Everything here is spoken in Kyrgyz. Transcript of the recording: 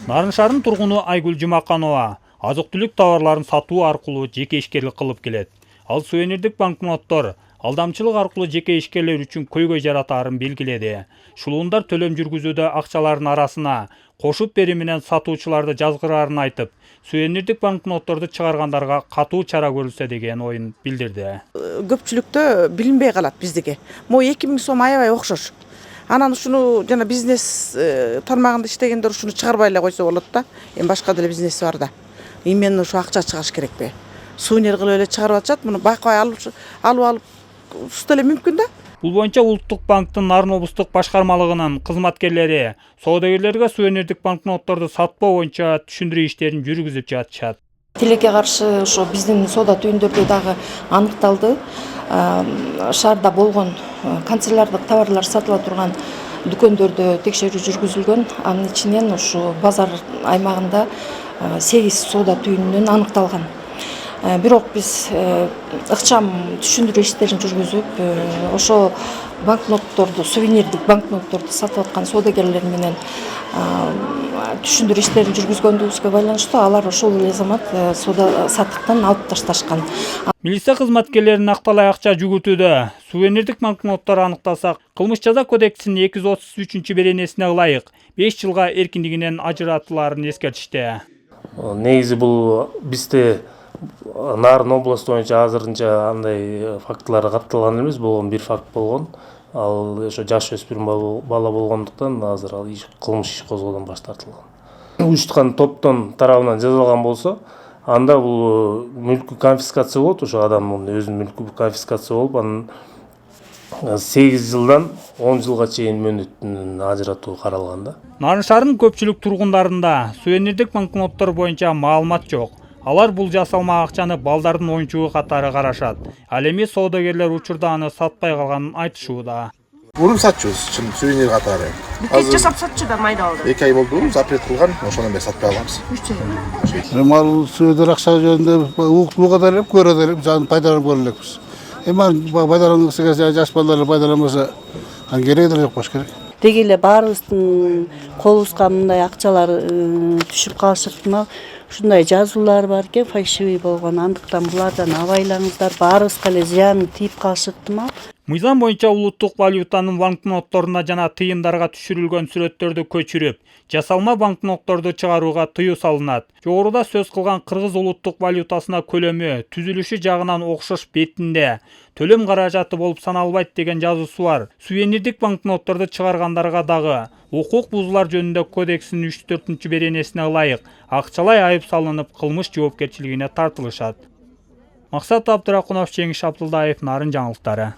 Нарын шаарынын тургуну Айгүл Жумаканова азык-түлүк товарларын сатуу аркылуу жеке ишкерлик кылып келет. Ал сувенирдик банкноттор алдамчылык аркылуу жеке ишкерлер үчүн көйгөй жаратаарын белгиледи. Шулуундар төлөм жүргүзүүдө акчалардын арасына кошуп берүү менен сатуучуларды жазгыраарын айтып, сувенирдик банкнотторду чыгаргандарга катуу чара көрүлсө деген оюн билдирди. Көпчүлүктө билинбей калат биздики. Могу 2000 сом аябай окшош. Анан ушуну жана бизнес тармагында иштегендер ушуну чыгарбай эле койсо болот да. Эми башка деле бизнес бар да. Именно ушу акча чыгарыш керекпи? Сувенир кылып эле чыгарып атышат. Муну байкабай алып ушта эле мүмкүн да. Бул боюнча Улуттук банктын Нарын облустук башкармалыгынын кызматкерлери соодагерлерге сувенирдик банкнотторду сатпоо боюнча түшүндүрүү иштерин жүргүзүп жатышат. Тилекке каршы ошо биздин соода түйүндөрдө дагы аныкталды. Шаарда болгон канцеляриялык товарлар сатыла турган дүкөндөрдө текшерүү жүргүзүлгөн. Анын ичинен ушу базар аймагында 8 соода түйүнүнөн аныкталган. Бирок биз ыкчам түшүндүрүү иштерин жүргүзүп, ошо банкнотторду, сувенирдик банкнотторду сатып аткан соодагерлер менен түшүндүрүү иштерин жүргүзгөндүгүбүзгө байланыштуу алар ошол эле замат соода саттыктан алып ташташкан. Милиция кызматкерлеринин акталай акча жүгүтүүдө сувенирдик банкноттор аныкталса, кылмыш жаза кодексинин 233 беренесине ылайык 5 жылга эркиндигинен ажыратылаарын эскертишти. Негизи бул бизде Нарын областы боюнча азырынча андай фактылар катталган эмес, болгон бир факт болгон. Ал ошо жаш өспүрүм бала болгондуктан азыр ал кылмыш иш козгоодон баш тартылган. Уюштурган топтон тарабынан жазалган болсо, анда бул мүлкү конфискация болот, ошо адамдын өзүнүн мүлкү конфискация болуп, анын 8 жылдан 10 жылга чейин мөөнөтүн ажыратуу каралган да. Нарын шаарынын көпчүлүк тургундарында сувенирдик банкноттор боюнча маалымат жок. Алар бул жасалма акчаны балдардын оюнчугу катары карашат. Ал эми соодагерлер учурда аны сатпай калганын айтышууда. Урум сатчубуз, чын сувенир катары. Бүкөт жасап сатчу да майда алды. 2 ай болду, запрет кылган, ошондон бери сатпай калганбыз. 3 жыл. Мал сувенир акча жөнүндө угуп элек, көрөт элек, жан пайдаланып көрө элекпиз. Эми пайдалангысы келсе, жаш балдар пайдаланбаса, ан кереги деле жок болуш керек. Деги эле баарыбыздын колубузга мындай акчалар түшүп калышы ыктымал. Ушундай жазуулар бар экен, фальшивый болгон. Андыктан булардан абайлаңыздар, баарыбызга эле зыян тийип калышы ыктымал. Мыйзам боюнча улуттук валютанын банкнотторуна жана тыйындарга түшүрүлгөн сүрөттөрдү көчүрүп, жасалма банкнотторду чыгарууга тыюу салынат. Жогоруда сөз кылган кыргыз улуттук валютасына көлөмү, түзүлүшү жагынан окшош бетинде төлөм каражаты болуп саналбайт деген жазуусу бар. Сувенирдик банкнотторду чыгаргандарга дагы укук бузуулар жөнүндө кодексинин 34 беренесине ылайык акчалай айып салынып, кылмыш жоопкерчилигине тартылышат. Максат Абдракунов, Жеңиш Абдылдаев, Нарын жаңылыктары.